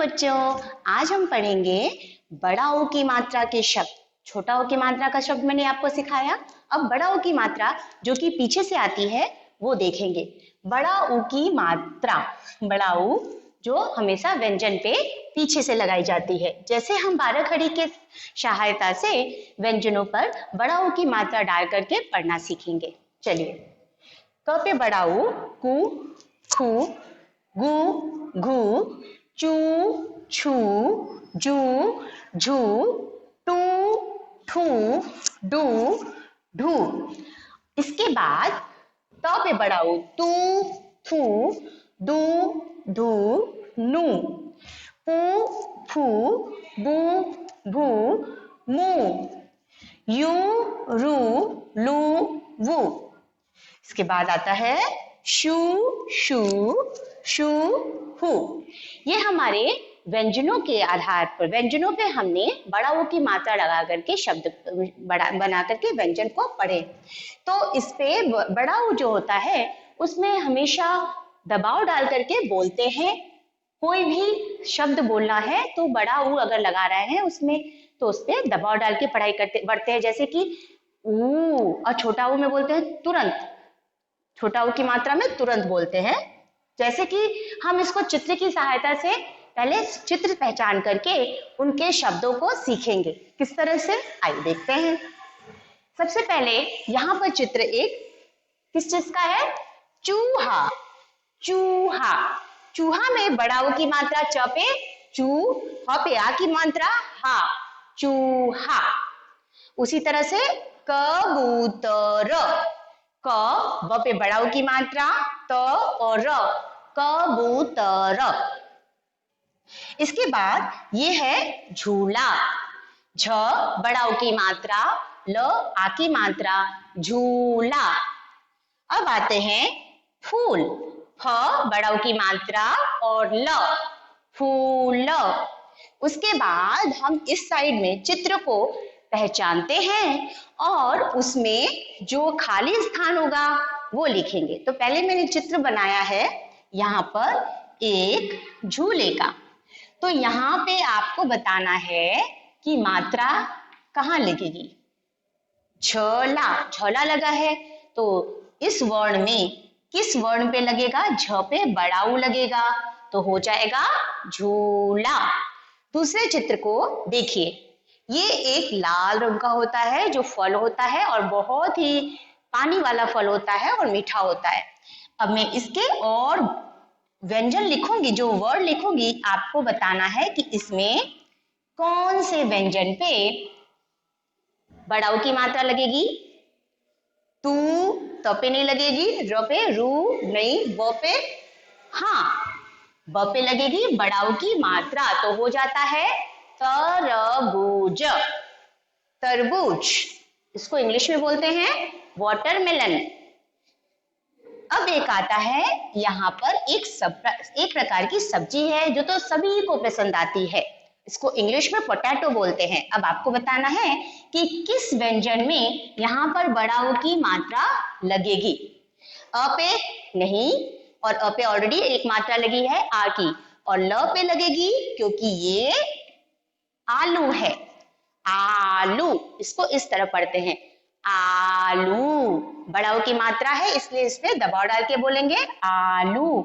बच्चों, आज हम पढ़ेंगे बड़ा ओ की मात्रा के शब्द। छोटा ओ की मात्रा का शब्द मैंने आपको सिखाया। अब बड़ा ओ की मात्रा जो कि पीछे से आती है वो देखेंगे। बड़ा ऊ की मात्रा, बड़ा ऊ जो हमेशा व्यंजन पे पीछे से लगाई जाती है। जैसे हम 12 खड़ी के सहायता से व्यंजनों पर बड़ा ऊ की मात्रा डाल करके पढ़ना सीखेंगे। चलिए, क पे बड़ा ऊ, कु, खु, गु, घु, चू, छू, जू, झू, टू, ठू, डू, ढू। इसके बाद त पे बड़ा ऊ, तू, थू, दू, धू, नू, पू, फू, बू, भू, मू, यू, रू, लू, वू। इसके बाद आता है शू, शू, शू, हु। ये हमारे व्यंजनों के आधार पर, व्यंजनों पे हमने बड़ा ओ की मात्रा लगा करके शब्द बना करके व्यंजन को पढ़े। तो इस पे बड़ा ओ जो होता है उसमें हमेशा दबाव डाल करके बोलते हैं। कोई भी शब्द बोलना है तो बड़ा ऊ अगर लगा रहे हैं उसमें, तो उस पे दबाव डाल के पढ़ाई करते बढ़ते हैं। जैसे कि ऊ, और छोटा ऊ में बोलते हैं तुरंत। छोटा ऊ की मात्रा में तुरंत बोलते हैं। जैसे कि हम इसको चित्र की सहायता से पहले चित्र पहचान करके उनके शब्दों को सीखेंगे। किस तरह से, आइए देखते हैं। सबसे पहले यहाँ पर चित्र एक किस चीज का है? चूहा। चूहा, चूहा में बड़ा ऊ की मात्रा च पे चू, ह पे आ की मात्रा हा, चूहा। उसी तरह से कबूतर, क ब पे बड़ा ऊ की मात्रा त और र, कबूतर। इसके बाद ये है झूला। झ बड़ा ऊ की मात्रा, ल आ की मात्रा, झूला। अब आते हैं फूल। फ बड़ा ऊ की मात्रा और ल, फूल। उसके बाद हम इस साइड में चित्र को पहचानते हैं और उसमें जो खाली स्थान होगा वो लिखेंगे। तो पहले मैंने चित्र बनाया है यहाँ पर एक झूले का। तो यहाँ पे आपको बताना है कि मात्रा कहाँ लगेगी। झला, झला लगा है तो इस वर्ण में किस वर्ण पे लगेगा? झ पे बड़ा ऊ लगेगा तो हो जाएगा झूला। दूसरे चित्र को देखिए, ये एक लाल रंग का होता है जो फल होता है और बहुत ही पानी वाला फल होता है और मीठा होता है। अब मैं इसके और व्यंजन लिखूंगी, जो वर्ड लिखूंगी आपको बताना है कि इसमें कौन से व्यंजन पे बड़ा ऊ की मात्रा लगेगी। तू, त पे नहीं लगेगी, र पे रू नहीं, ब पे हाँ, ब पे लगेगी बड़ा ऊ की मात्रा तो हो जाता है तरबूज। तरबूज, इसको इंग्लिश में बोलते हैं वाटरमेलन। अब एक आता है यहाँ पर एक प्रकार की सब्जी है जो तो सभी को पसंद आती है। इसको इंग्लिश में पोटैटो बोलते हैं। अब आपको बताना है कि किस व्यंजन में यहाँ पर बड़ा ऊ की मात्रा लगेगी। अ पे नहीं, और अ पे ऑलरेडी एक मात्रा लगी है आ की, और ल पे लगेगी क्योंकि ये आलू है। आलू, इसको इस तरह पढ़ते हैं आलू। बड़ा ऊ की मात्रा है इसलिए इस पे दबाव डाल के बोलेंगे आलू।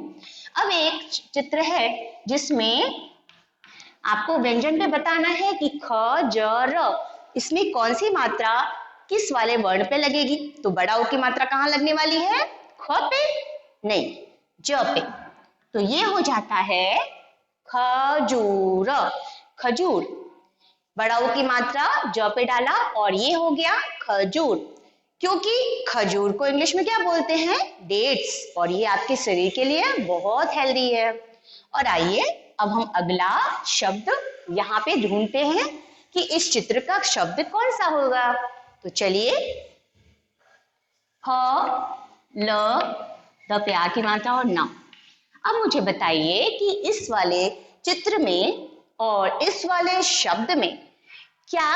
अब एक चित्र है जिसमें आपको व्यंजन पे बताना है कि ख ज र, इसमें कौन सी मात्रा किस वाले वर्ण पे लगेगी। तो बड़ा ऊ की मात्रा कहाँ लगने वाली है? ख पे नहीं, ज पे। तो ये हो जाता है खजूर। खजूर, बड़ा ऊ की मात्रा ज पे डाला और ये हो गया खजूर। क्योंकि खजूर को इंग्लिश में क्या बोलते हैं? डेट्स, और ये आपके शरीर के लिए बहुत हेल्दी है। और आइए अब हम अगला शब्द यहाँ पे ढूंढते हैं कि इस चित्र का शब्द कौन सा होगा। तो चलिए, ह ल द पे आ की मात्रा और न। अब मुझे बताइए कि इस वाले चित्र में और इस वाले शब्द में क्या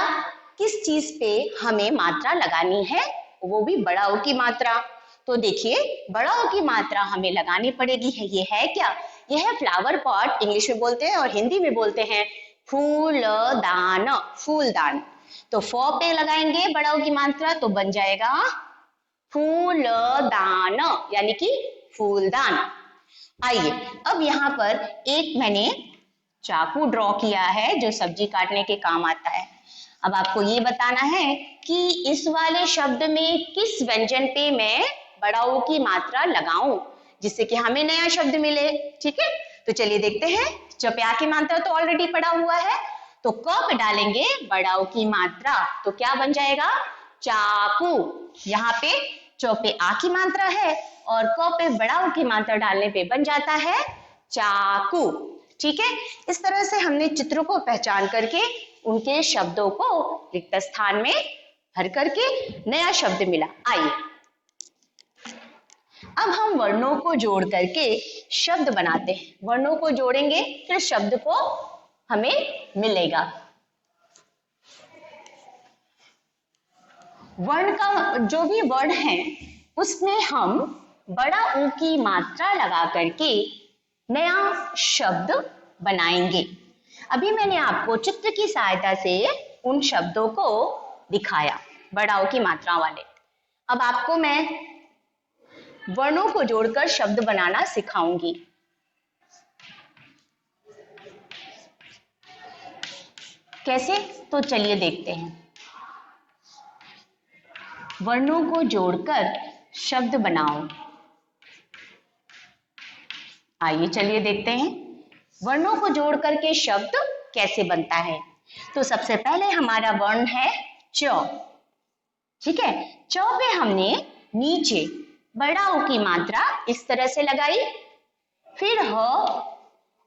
किस चीज पे हमें मात्रा लगानी है, वो भी बड़ा ऊ की मात्रा। तो देखिए, बड़ा ऊ की मात्रा हमें लगानी पड़ेगी है, ये है क्या? यह फ्लावर पॉट इंग्लिश में बोलते हैं और हिंदी में बोलते हैं फूलदान, फूलदान। तो फ पे लगाएंगे बड़ा ऊ की मात्रा तो बन जाएगा फूलदान, यानी कि फूलदान। आइए अब यहाँ पर एक मैंने चाकू ड्रॉ किया है जो सब्जी काटने के काम आता है। अब आपको ये बताना है कि इस वाले शब्द में किस व्यंजन पे मैं बड़ा ऊ की मात्रा लगाऊं जिससे कि हमें नया शब्द मिले। ठीक है, तो चलिए देखते हैं। च पे आ की मात्रा तो ऑलरेडी पड़ा हुआ है, तो क पे डालेंगे बड़ा ऊ की मात्रा तो क्या बन जाएगा चाकू। यहाँ पे च पे आ की मात्रा है और क पे बड़ा ऊ की मात्रा डालने पे बन जाता है चाकू। ठीक है, इस तरह से हमने चित्रों को पहचान करके उनके शब्दों को रिक्त स्थान में भर करके नया शब्द मिला। आइए अब हम वर्णों को जोड़ करके शब्द बनाते हैं। वर्णों को जोड़ेंगे फिर शब्द को हमें मिलेगा। वर्ण का जो भी वर्ण है उसमें हम बड़ा ऊ की मात्रा लगा करके नया शब्द बनाएंगे। अभी मैंने आपको चित्र की सहायता से उन शब्दों को दिखाया बड़ा ऊ की मात्रा वाले। अब आपको मैं वर्णों को जोड़कर शब्द बनाना सिखाऊंगी। कैसे, तो चलिए देखते हैं। वर्णों को जोड़कर शब्द बनाओ। आइए चलिए देखते हैं वर्णों को जोड़ करके शब्द कैसे बनता है। तो सबसे पहले हमारा वर्ण है च। ठीक है, च पे हमने नीचे बड़ा ऊ की मात्रा इस तरह से लगाई, फिर ह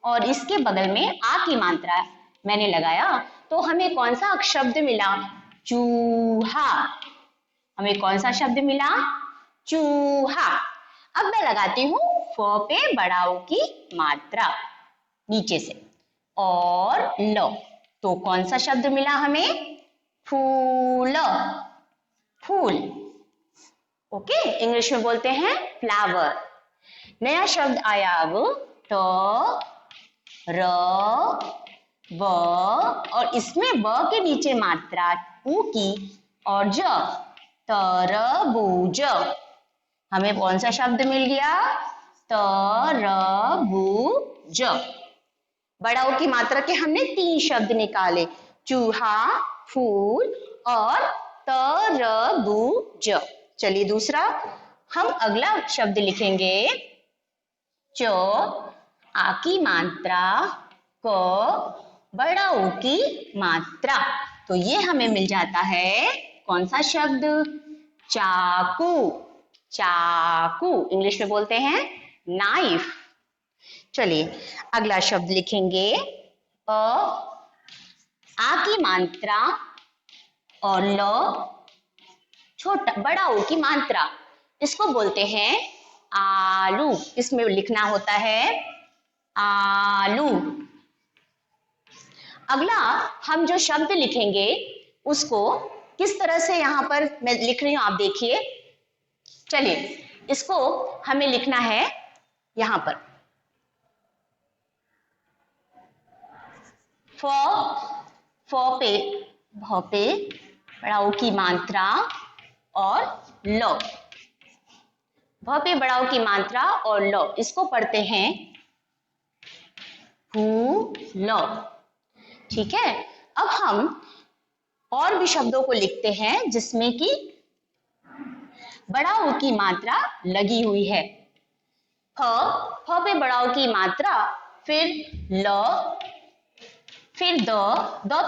और इसके बगल में आ की मात्रा मैंने लगाया तो हमें कौन सा शब्द मिला चूहा। हमें कौन सा शब्द मिला चूहा। अब मैं लगाती हूँ फ पे बड़ा ऊ की मात्रा नीचे से और ल, तो कौन सा शब्द मिला हमें फूल, फूल। ओके, इंग्लिश में बोलते हैं फ्लावर। नया शब्द आया अब त र व और इसमें व के नीचे मात्रा ऊ की और ज, तरबूज। हमें कौन सा शब्द मिल गया तरबूज। बड़ा ऊ की मात्रा के हमने 3 शब्द निकाले, चूहा, फूल और तरबूज। चलिए दूसरा हम अगला शब्द लिखेंगे च आ की मात्रा क बड़ा ऊ की मात्रा, तो ये हमें मिल जाता है कौन सा शब्द चाकू। चाकू इंग्लिश में बोलते हैं नाइफ। चलिए अगला शब्द लिखेंगे आ की मात्रा और ल छोटा बड़ा ऊ की मात्रा, इसको बोलते हैं आलू। इसमें लिखना होता है आलू। अगला हम जो शब्द लिखेंगे उसको किस तरह से यहाँ पर मैं लिख रही हूं आप देखिए। चलिए इसको हमें लिखना है यहाँ पर फ पे भ पे बड़ा ऊ की मात्रा और ल, भ पे बड़ा ऊ की मात्रा और ल, इसको पढ़ते हैं फूल। ठीक है, अब हम और भी शब्दों को लिखते हैं जिसमें कि बड़ा ऊ की मात्रा लगी हुई है। फ पे बड़ा ऊ की मात्रा, फिर ल, फिर द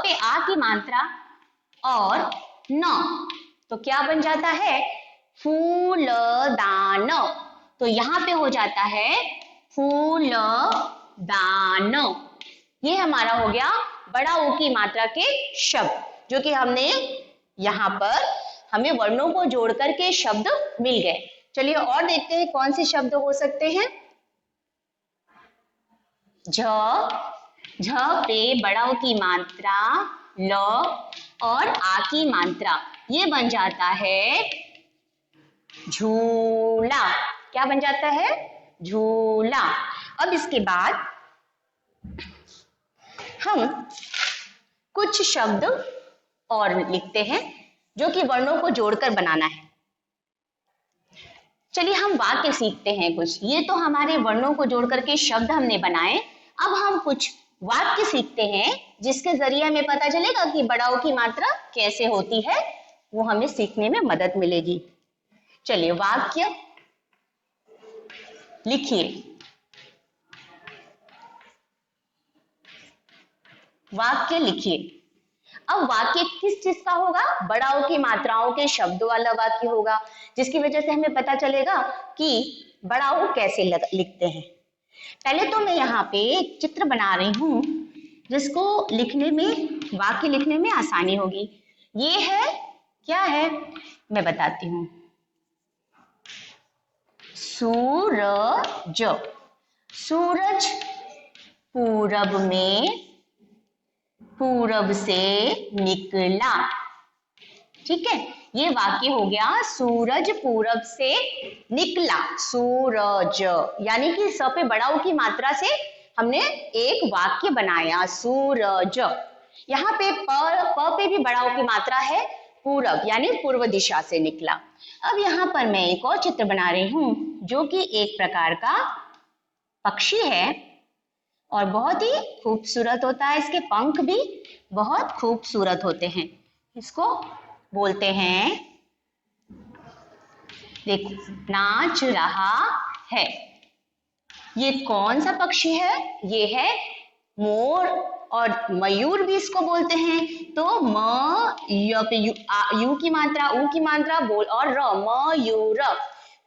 पे आ की मात्रा और न, तो क्या बन जाता है फूलदान। तो यहाँ पे हो जाता है फूलदान। ये हमारा हो गया बड़ा ऊ की मात्रा के शब्द जो कि हमने यहाँ पर हमें वर्णों को जोड़ करके शब्द मिल गए। चलिए और देखते हैं कौन से शब्द हो सकते हैं। झ, झ पे बड़ा ऊ की मात्रा ल और आ की मात्रा, ये बन जाता है झूला। क्या बन जाता है झूला। अब इसके बाद हम कुछ शब्द और लिखते हैं जो कि वर्णों को जोड़कर बनाना है। चलिए हम वाक्य सीखते हैं कुछ। ये तो हमारे वर्णों को जोड़कर के शब्द हमने बनाए। अब हम कुछ वाक्य सीखते हैं जिसके जरिए हमें पता चलेगा कि बड़ाओ की मात्रा कैसे होती है, वो हमें सीखने में मदद मिलेगी। चलिए वाक्य लिखिए। वाक्य लिखिए। अब वाक्य किस चीज का होगा? बड़ाओ की मात्राओं के शब्दों वाला वाक्य होगा, जिसकी वजह से हमें पता चलेगा कि बड़ाओ कैसे लिखते हैं। पहले तो मैं यहाँ पे एक चित्र बना रही हूँ जिसको लिखने में, वाक्य लिखने में आसानी होगी। ये है, क्या है मैं बताती हूँ। सूरज। सूरज पूरब में, पूरब से निकला। ठीक है, ये वाक्य हो गया सूरज पूरब से निकला। सूरज यानी कि स पे बड़ाऊ की मात्रा से हमने एक वाक्य बनाया, सूरज। यहाँ पे प पे भी बड़ाऊ की मात्रा है, पूरब यानी पूर्व दिशा से निकला। अब यहाँ पर मैं एक और चित्र बना रही हूँ जो कि एक प्रकार का पक्षी है और बहुत ही खूबसूरत होता है। इसके पंख भी बहुत खूबसूरत होते हैं। इसको बोलते हैं, देखो, नाच रहा है। ये कौन सा पक्षी है? ये है मोर, और मयूर भी इसको बोलते हैं। तो म यू की मात्रा, ऊ की मात्रा बोल और र, मयूर।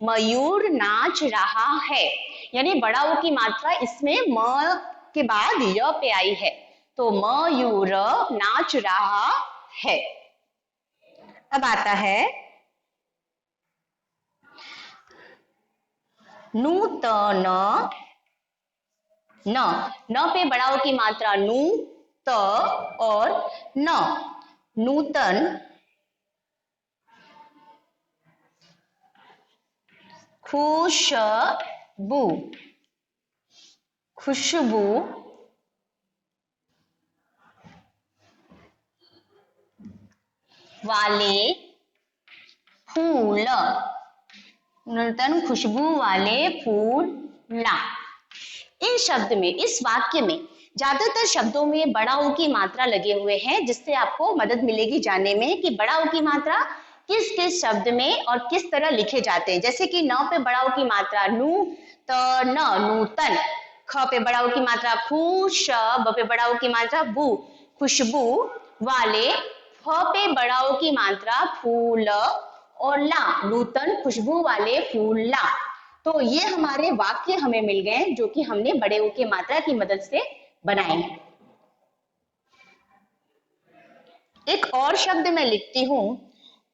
मयूर नाच रहा है, यानी बड़ा ऊ की मात्रा इसमें म के बाद य पे आई है, तो मयूर नाच रहा है। अब आता है नूतन। न, न पे बड़ाओ की मात्रा नू, त और न, नूतन। खुशबू, खुशबू वाले फूल, नूतन खुशबू वाले फूल ला। इन शब्द में, इस वाक्य में ज्यादातर शब्दों में बड़ा ऊ की मात्रा लगे हुए हैं, जिससे आपको मदद मिलेगी जानने में कि बड़ा ऊ की मात्रा किस किस शब्द में और किस तरह लिखे जाते हैं। जैसे कि न पे बड़ा ऊ की मात्रा नू, त न, नूतन। ख पे बड़ा ऊ की मात्रा खू, श, ब पे बड़ा ऊ की मात्रा बू, खुशबू वाले। फ पे बड़ा ऊ की मात्रा फूल और ला, नूतन खुशबू वाले फूल ला। तो ये हमारे वाक्य हमें मिल गए जो कि हमने बड़े ऊ की मात्रा की मदद से बनाए हैं। एक और शब्द मैं लिखती हूं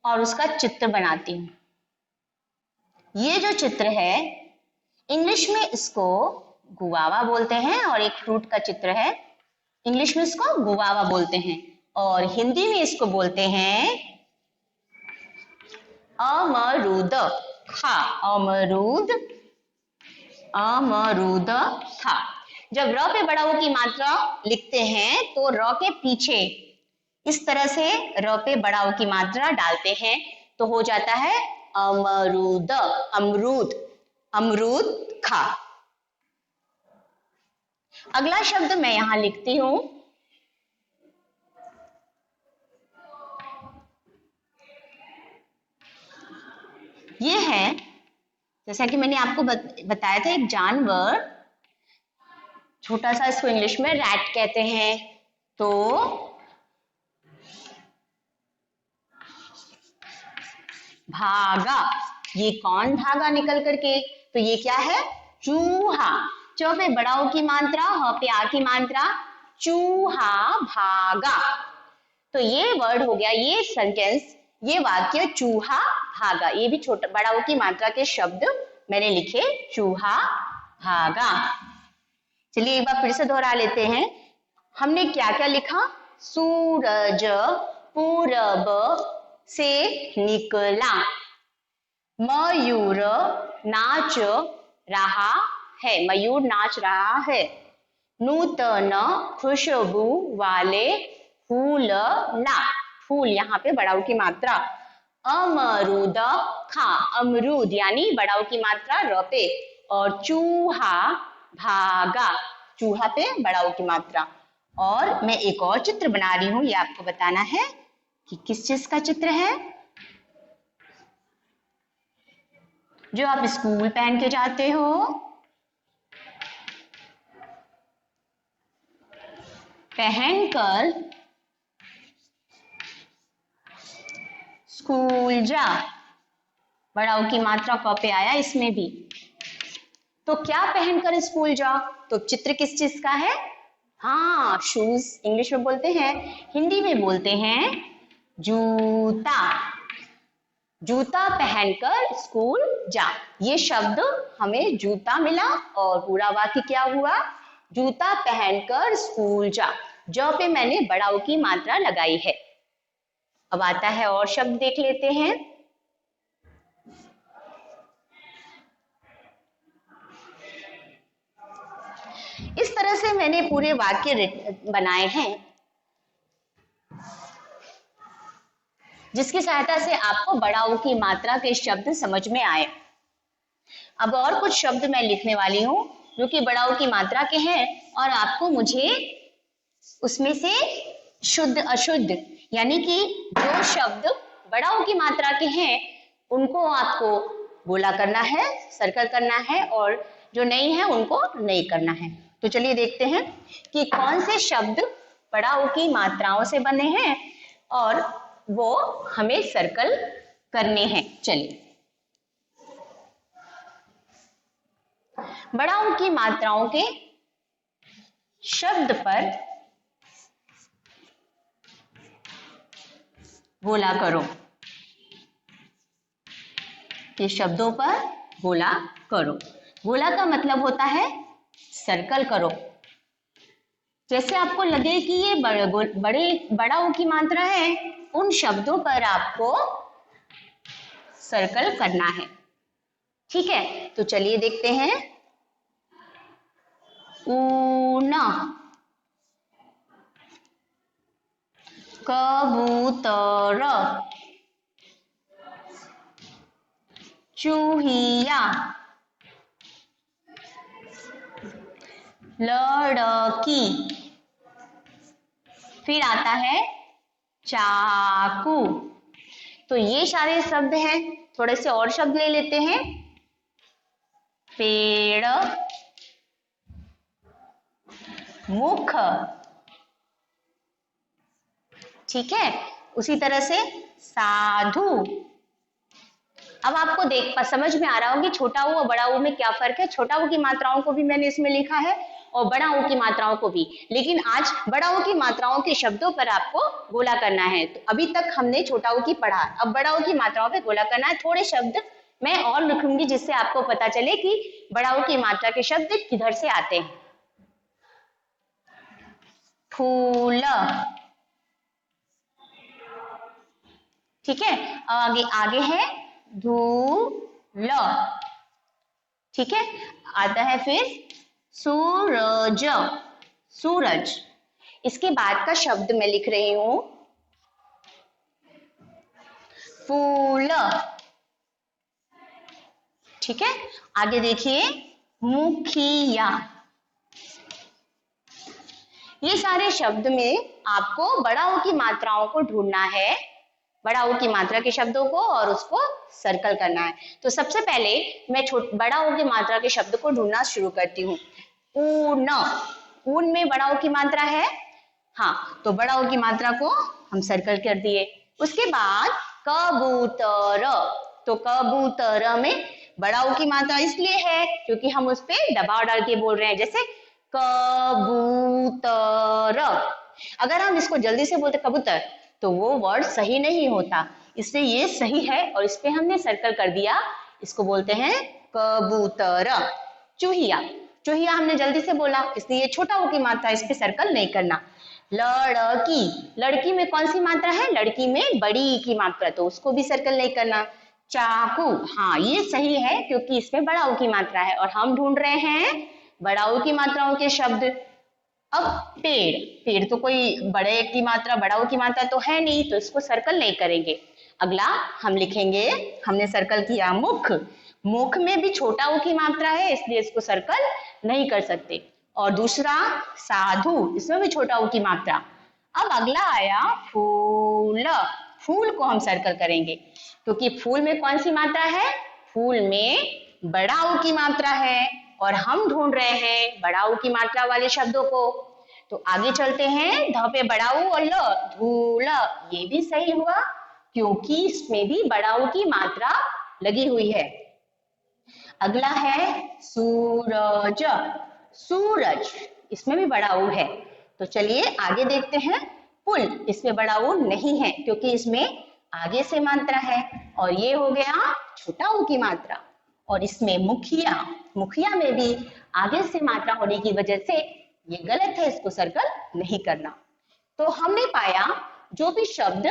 और उसका चित्र बनाती हूं। ये जो चित्र है, इंग्लिश में इसको गुआवा बोलते हैं, और एक फ्रूट का चित्र है, इंग्लिश में इसको गुआवा बोलते हैं, और हिंदी में इसको बोलते हैं अमरूद। खा, अमरूद, अमरूद था। जब र पे बड़ा ऊ की मात्रा लिखते हैं तो र के पीछे इस तरह से र पे बड़ा ऊ की मात्रा डालते हैं तो हो जाता है अमरूद, अमरूद, अमरूद खा। अगला शब्द मैं यहां लिखती हूं, ये है, जैसा कि मैंने आपको बताया था, एक जानवर, छोटा सा, इसको इंग्लिश में रैट कहते हैं। तो भागा, ये कौन भागा निकल करके? तो ये क्या है? चूहा। च पे बड़ा ऊ की मात्रा, ह पे आ की मात्रा, चूहा भागा। तो ये वर्ड हो गया, ये सेंटेंस, ये वाक्य चूहा भागा। ये भी छोटा बड़ा ऊ की मात्रा के शब्द मैंने लिखे, चूहा भागा। चलिए एक बार फिर से दोहरा लेते हैं। हमने क्या क्या लिखा? सूरज पूरब से निकला, मयूर नाच रहा है, मयूर नाच रहा है। नूतन खुशबू वाले फूल ला, फूल यहाँ पे बड़ाऊ की मात्रा। अमरूद खा, अमरूद यानी बड़ाऊ की मात्रा र पे। और चूहा भागा, चूहा पे बड़ाऊ की मात्रा। और मैं एक और चित्र बना रही हूँ, ये आपको बताना है कि किस चीज का चित्र है। जो आप स्कूल पहन के जाते हो, पहनकर स्कूल जा, बड़ाऊ की मात्रा क पे आया इसमें भी। तो क्या पहनकर स्कूल जा, तो चित्र किस चीज का है? हाँ, शूज इंग्लिश में बोलते हैं, हिंदी में बोलते हैं जूता। जूता पहनकर स्कूल जा, ये शब्द हमें जूता मिला और पूरा वाक्य क्या हुआ? जूता पहनकर स्कूल जा। ज पे मैंने बड़ाऊ की मात्रा लगाई है। अब आता है और शब्द देख लेते हैं। इस तरह से मैंने पूरे वाक्य बनाए हैं, जिसकी सहायता से आपको बड़ाऊ की मात्रा के शब्द समझ में आए। अब और कुछ शब्द मैं लिखने वाली हूँ जो कि बड़ाऊ की मात्रा के हैं, और आपको मुझे उसमें से शुद्ध अशुद्ध यानी कि जो शब्द बड़ाऊ की मात्रा के हैं उनको आपको गोला करना है, सर्कल करना है, और जो नहीं है उनको नहीं करना है। तो चलिए देखते हैं कि कौन से शब्द बड़ाऊ की मात्राओं से बने हैं और वो हमें सर्कल करने हैं। चलिए, बड़ाऊ की मात्राओं के शब्द पर गोला करो, के शब्दों पर गोला करो। गोला का मतलब होता है सर्कल करो। जैसे आपको लगे कि ये बड़ाऊ की मात्रा है, उन शब्दों पर आपको सर्कल करना है। ठीक है, तो चलिए देखते हैं। ऊन, कबूतर, चूहिया, लड़की, फिर आता है चाकू। तो ये सारे शब्द हैं। थोड़े से और शब्द ले लेते हैं। पेड़, मुख, ठीक है, उसी तरह से साधु। अब आपको समझ में आ रहा होगा कि छोटा ऊ और बड़ा ऊ में क्या फर्क है। छोटा ऊ की मात्राओं को भी मैंने इसमें लिखा है और बड़ा ऊ की मात्राओं को भी, लेकिन आज बड़ा ऊ की मात्राओं के शब्दों पर आपको गोला करना है। तो अभी तक हमने छोटा ऊ की पढ़ा, अब बड़ा ऊ की मात्राओं पे गोला करना है। थोड़े शब्द मैं और लिखूंगी जिससे आपको पता चले कि बड़ा ऊ की मात्रा के शब्द किधर से आते हैं। फूल, ठीक है, आगे आगे है धूल, ठीक है, आता है फिर सूरज, सूरज। इसके बाद का शब्द मैं लिख रही हूं फूल, ठीक है। आगे देखिए मुखिया। ये सारे शब्द में आपको बड़ा ऊ की मात्राओं को ढूंढना है, बड़ा ऊ की मात्रा के शब्दों को, और उसको सर्कल करना है। तो सबसे पहले मैं बड़ा ऊ की मात्रा के शब्द को ढूंढना शुरू करती हूँ। ऊन, ऊन में बड़ा ऊ की मात्रा है, हाँ, तो बड़ा ऊ की मात्रा को हम सर्कल कर दिए। उसके बाद कबूतर, तो कबूतर में बड़ा ऊ की मात्रा इसलिए है क्योंकि हम उस पर दबाव डाल के बोल रहे हैं, जैसे कबूतर। अगर हम इसको जल्दी से बोलते कबूतर तो वो वर्ड सही नहीं होता, इसलिए ये सही है और इस पे हमने सर्कल कर दिया, इसको बोलते हैं कबूतर। चूहिया, चूहिया हमने जल्दी से बोला इसलिए ये छोटा ऊ की मात्रा, इस पे सर्कल नहीं करना। लड़की, लड़की में कौन सी मात्रा है? लड़की में बड़ी की मात्रा, तो उसको भी सर्कल नहीं करना। चाकू, हाँ ये सही है क्योंकि इसमें बड़ा ऊ की मात्रा है और हम ढूंढ रहे हैं बड़ा ऊ की मात्राओं के शब्द। अब पेड़, पेड़ तो कोई बड़े की मात्रा बड़ा ऊ की मात्रा तो है नहीं, तो इसको सर्कल नहीं करेंगे। अगला हम लिखेंगे, हमने सर्कल किया मुख, मुख में भी छोटा ऊ की मात्रा है इसलिए इसको सर्कल नहीं कर सकते। और दूसरा साधु, इसमें भी छोटा ऊ की मात्रा। अब अगला आया फूल, फूल को हम सर्कल करेंगे क्योंकि फूल में कौन सी मात्रा है, फूल में बड़ा ऊ की मात्रा है और हम ढूंढ रहे हैं बड़ा ऊ की मात्रा वाले शब्दों को। तो आगे चलते हैं, ध पे बड़ा ऊ और ल, धूल, ये भी सही हुआ क्योंकि इसमें भी बड़ा ऊ की मात्रा लगी हुई है। अगला है सूरज, सूरज इसमें भी बड़ा ऊ है। तो चलिए आगे देखते हैं, पुल, इसमें बड़ा ऊ नहीं है क्योंकि इसमें आगे से मात्रा है और ये हो गया छोटा ऊ की मात्रा। और इसमें मुखिया, मुखिया में भी आगे से मात्रा होने की वजह से ये गलत है, इसको सर्कल नहीं करना। तो हमने पाया जो भी शब्द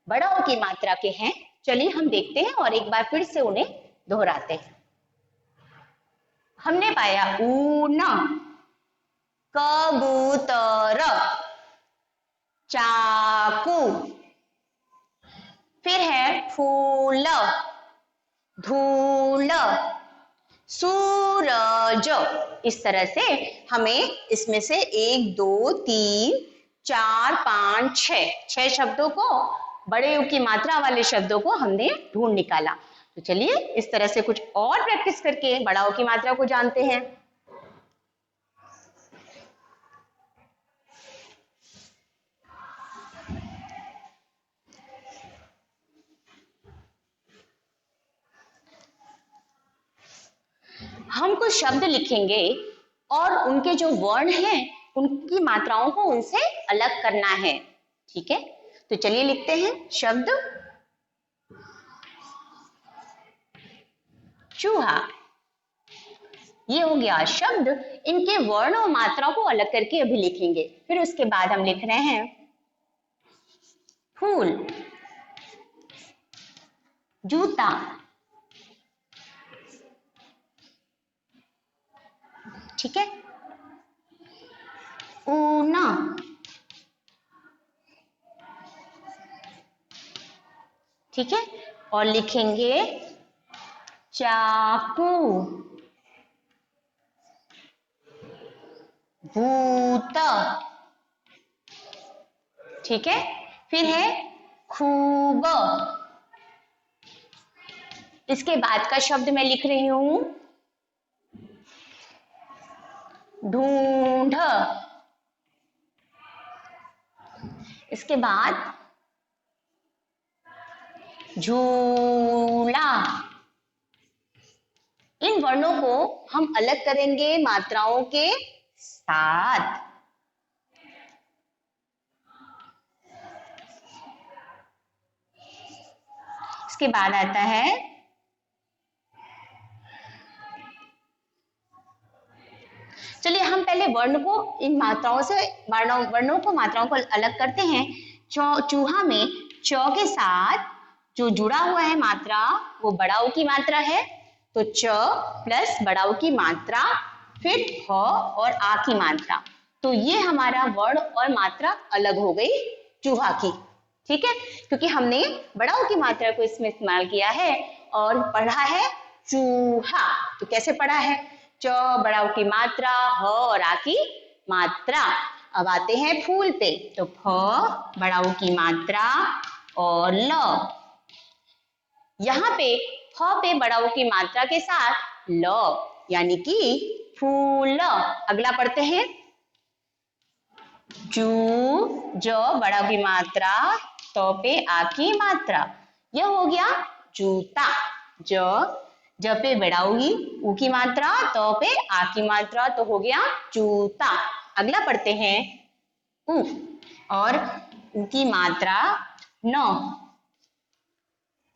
बड़ा ऊ की मात्रा के हैं, चलिए हम देखते हैं और एक बार फिर से उन्हें दोहराते हैं। हमने पाया ऊन, कबूतर, चाकू, फिर है फूल, धूल, सूरज। इस तरह से हमें इसमें से 1 2 3 4 5 6 शब्दों को, बड़े यू की मात्रा वाले शब्दों को हमने ढूंढ निकाला। तो चलिए इस तरह से कुछ और प्रैक्टिस करके बड़ा यू की मात्रा को जानते हैं। हम कुछ शब्द लिखेंगे और उनके जो वर्ण हैं उनकी मात्राओं को उनसे अलग करना है, ठीक है। तो चलिए लिखते हैं शब्द चूहा, ये हो गया शब्द। इनके वर्ण और मात्राओं को अलग करके अभी लिखेंगे, फिर उसके बाद हम लिख रहे हैं फूल, जूता, ठीक है, ऊना, ठीक है, और लिखेंगे चाकू, भूत, ठीक है, फिर है खूब। इसके बाद का शब्द मैं लिख रही हूं ढूंढ, इसके बाद झूला। इन वर्णों को हम अलग करेंगे मात्राओं के साथ। इसके बाद आता है चलिए हम पहले वर्ण को इन मात्राओं से वर्णों को मात्राओं को अलग करते हैं। चूहा में च के साथ जो जुड़ा हुआ है मात्रा वो बड़ा ऊ की मात्रा है, तो च प्लस बड़ा ऊ की मात्रा, फिर ह और आ की मात्रा, तो ये हमारा वर्ण और मात्रा अलग हो गई चूहा की, ठीक है, क्योंकि हमने बड़ा ऊ की मात्रा को इसमें इस्तेमाल किया है और पढ़ा है चूहा। तो कैसे पढ़ा है, च बड़ा ऊ की मात्रा, ह और आ की मात्रा। अब आते हैं फूल पे, तो फ बड़ा ऊ की मात्रा और ल। यहाँ पे फ पे बड़ा ऊ की मात्रा के साथ ल, यानी कि फूल। अगला पढ़ते हैं जू, ज बड़ा ऊ की मात्रा, तो पे आ की मात्रा, यह हो गया जूता। ज पे बड़ा ऊ की मात्रा, तो पे आ की मात्रा, तो हो गया जूता। अगला पढ़ते हैं उ, और ऊ की मात्रा न,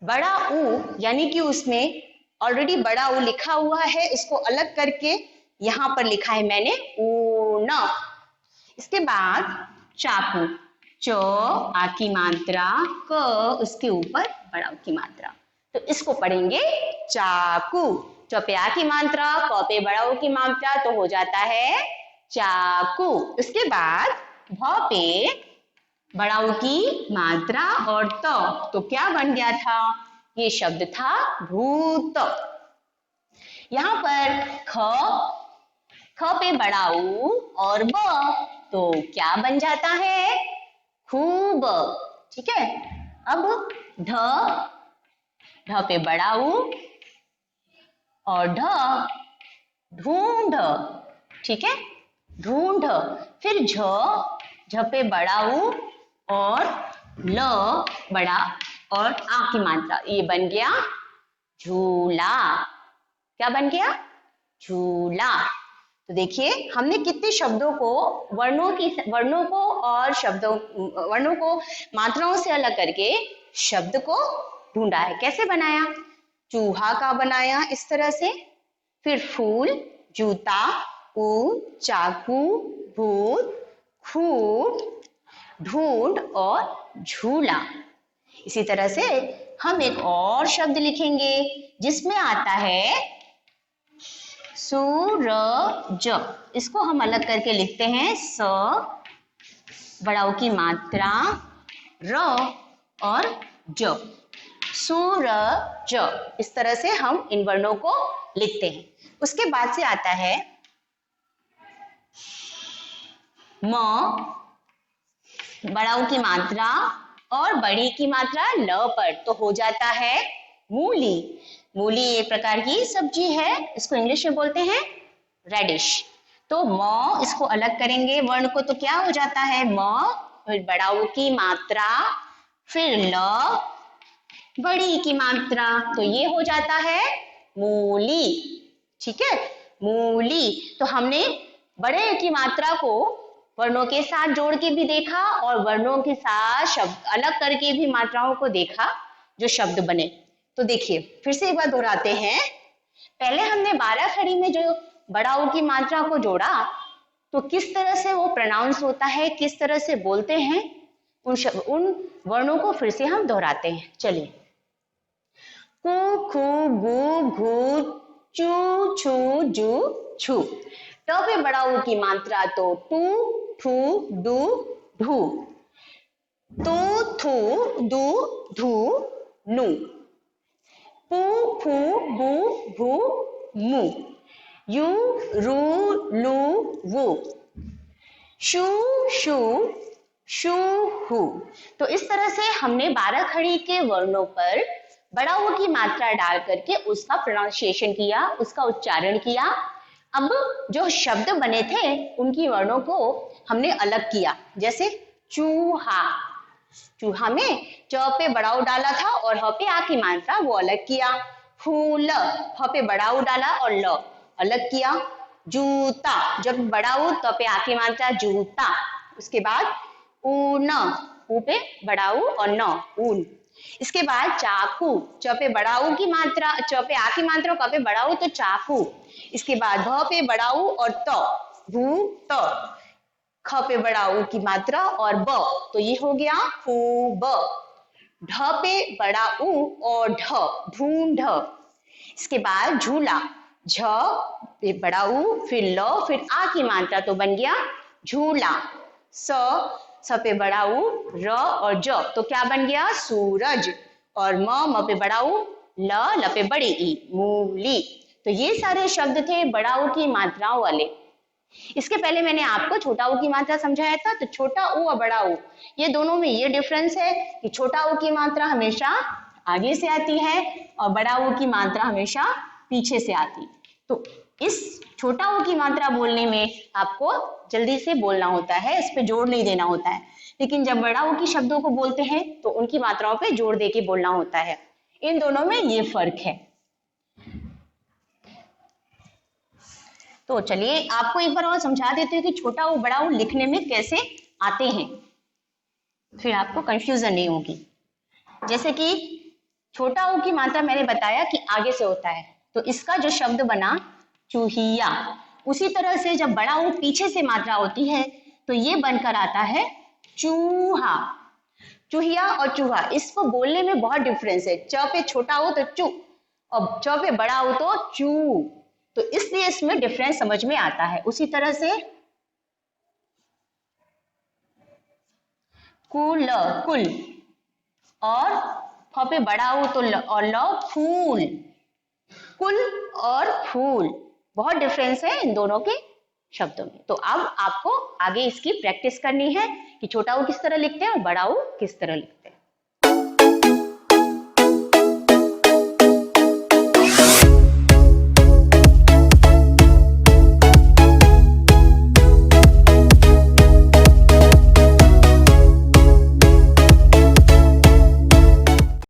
बड़ा ऊ यानी कि उसमें ऑलरेडी बड़ा ऊ लिखा हुआ है, इसको अलग करके यहां पर लिखा है मैंने ऊन। इसके बाद चाकू, च आ की मात्रा, क उसके ऊपर बड़ा ऊ की मात्रा, तो इसको पढ़ेंगे चाकू। च पे आ की मात्रा, क पे बड़ा ऊ की मात्रा तो हो जाता है चाकू। उसके बाद भ पे बड़ा ऊ की मात्रा और तो क्या बन गया था? ये शब्द था भूत। यहाँ पर ख पे बड़ा ऊ और ब तो क्या बन जाता है? खूब। ठीक है। अब ढ पे बड़ा ऊ और ढूंढ। ठीक है, ढूंढ। फिर झ पे बड़ा ऊ और ल बड़ा और आ की मात्रा, ये बन गया झूला। क्या बन गया? झूला। तो देखिए हमने कितने शब्दों को वर्णों को और वर्णों को मात्राओं से अलग करके शब्द को ढूंढा है। कैसे बनाया? चूहा का बनाया इस तरह से, फिर फूल, जूता, ऊन, चाकू, भूत, खूब, ढूंढ और झूला। इसी तरह से हम एक और शब्द लिखेंगे जिसमें आता है सूरज। इसको हम अलग करके लिखते हैं स बड़ा ऊ की मात्रा र और ज, सूरज। इस तरह से हम इन वर्णों को लिखते हैं। उसके बाद से आता है म बड़ा ऊ की मात्रा और बड़ी की मात्रा ल पर तो हो जाता है मूली। मूली एक प्रकार की सब्जी है, इसको इंग्लिश में बोलते हैं रेडिश। तो म इसको अलग करेंगे वर्ण को तो क्या हो जाता है? म फिर बड़ा ऊ की मात्रा, फिर ल बड़ी की मात्रा, तो ये हो जाता है मूली। ठीक है, मूली। तो हमने बड़े की मात्रा को वर्णों के साथ जोड़ के भी देखा और वर्णों के साथ शब्द अलग करके भी मात्राओं को देखा जो शब्द बने। तो देखिए फिर से एक बार दोहराते हैं। पहले हमने 12 खड़ी में जो बड़ा ऊ की मात्रा को जोड़ा तो किस तरह से वो प्रोनाउंस होता है, किस तरह से बोलते हैं, उन वर्णों को फिर से हम दोहराते हैं। चलिए, कु, खु, गु, घु, चू, छू, जू, छू। ट पे बड़ा ऊ की मात्रा तो टू, ठू, डू, ढू, तू, थू, दू, धू, नु, पू, फू, बू, भू, मु, यू, रू, लू, वू, शू, शू, शू, हु। तो इस तरह से हमने 12 खड़ी के वर्णों पर बड़ा ऊ की मात्रा डाल करके उसका प्रोनाउंसिएशन किया, उसका उच्चारण किया। अब जो शब्द बने थे उनकी वर्णों को हमने अलग किया। जैसे चूहा, चूहा में च पे बड़ा ऊ डाला था और ह पे आ की मात्रा वो अलग किया। फूल, ह पे बड़ा ऊ डाला और ल अलग किया। जूता, जब बड़ा ऊ तो पे आ की मात्रा जूता। उसके बाद ऊन, ऊ पे बड़ा ऊ और न ऊन। इसके बाद चाकू, च पे बड़ा ऊ की मात्रा, च पे आ की मात्रा, क पे बड़ा ऊ तो चाकू। इसके बाद भ पे बड़ा ऊ और भूत, ख पे बड़ा ऊ की मात्रा और ब तो ये हो गया खूब। ढ पे बड़ा ऊ और ढूंढ। इसके बाद झूला, झ पे बड़ा ऊ फिर ल फिर आ की मात्रा तो बन गया झूला। स पे बड़ा ऊ र और ज तो क्या बन गया? सूरज। और म पे बड़ा ऊ ल पे बड़ी ई मूली। तो ये सारे शब्द थे बड़ा ऊ की मात्राओं वाले। इसके पहले मैंने आपको छोटा ऊ की मात्रा समझाया था। तो छोटा ऊ और बड़ा ऊ ये दोनों में ये डिफरेंस है कि छोटा ऊ की मात्रा हमेशा आगे से आती है और बड़ा ऊ की मात्रा हमेशा पीछे से आती। तो इस छोटा ऊ की मात्रा बोलने में आपको जल्दी से बोलना होता है, इस पे जोर नहीं देना होता है। लेकिन जब बड़ा ऊ की शब्दों को बोलते हैं तो उनकी मात्राओं पे जोर दे के बोलना होता है। इन दोनों में ये फर्क है। तो चलिए आपको एक बार और समझा देते हैं कि छोटा ऊ बड़ा ऊ लिखने में कैसे आते हैं, फिर आपको कंफ्यूजन नहीं होगी। जैसे कि छोटा ऊ की मात्रा मैंने बताया कि आगे से होता है, तो इसका जो शब्द बना चूहिया, उसी तरह से जब बड़ा ऊ पीछे से मात्रा होती है तो ये बनकर आता है चूहा। चूहिया और चूहा, इसको बोलने में बहुत डिफरेंस है। च पे छोटा हो तो चू और च पे बड़ा हो तो चू, तो इसलिए इसमें डिफरेंस समझ में आता है। उसी तरह से कुल, कुल, और फ पे बड़ा हो तो ल और ल, फूल। कुल और फूल, बहुत डिफरेंस है इन दोनों के शब्दों में। तो अब आपको आगे इसकी प्रैक्टिस करनी है कि छोटा ऊ किस तरह लिखते हैं और बड़ा ऊ किस तरह लिखते हैं।